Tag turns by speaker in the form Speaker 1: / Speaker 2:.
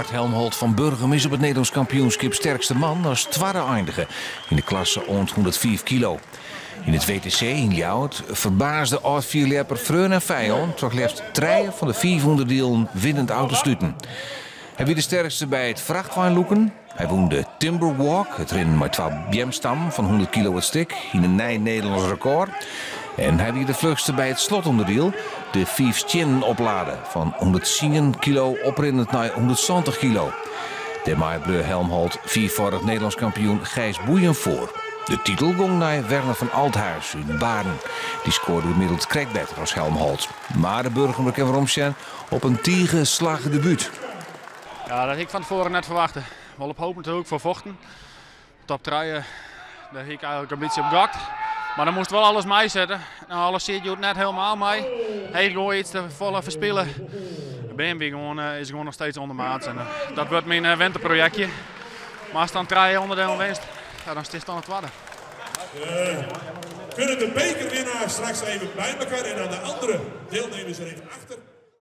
Speaker 1: Bart Helmholt van Burgum is op het Nederlands kampioenschap sterkste man als tweede eindigen in de klasse onder 104 kilo. In het WTC in Ljouwert verbaasde oud-vierlepper Freun en Fijon toch liefst 3 van de 400 delen winnend uit te sluiten. Hij werd de sterkste bij het vrachtwagenloeken. Hij won de Timberwalk, het rennen met 12 bjemstam van 100 kilo het stuk, in een Nederlands record. En hij werd de vlugste bij het slotonderdeel, de 5 chin opladen van 110 kilo oprennend naar 170 kilo. De Maaibleu Helmholt viervoudig Nederlands kampioen Gijs Boeien voor. De titel ging naar Werner van Althuis in Baarn. Die scoorde gemiddeld krek beter als Helmholt. Maar de Burgum kan waarom zijn op een tegenslagen debuut.
Speaker 2: Ja, dat had ik van tevoren net verwachten. Wel op hoop natuurlijk voor vochten. Top 3, daar heb ik eigenlijk een beetje op gehakt. Maar dan moest wel alles mee zetten. Nou, alles zit je net helemaal mee. Hij gewoon iets te volle verspillen. BMW is gewoon nog steeds ondermaats. En dat wordt mijn winterprojectje. Maar als dan 3 onderdelen winst, ja, dan is het dan het tweede.
Speaker 3: Kunnen de bekerwinnaars straks even bij elkaar en aan de andere deelnemers er even achter.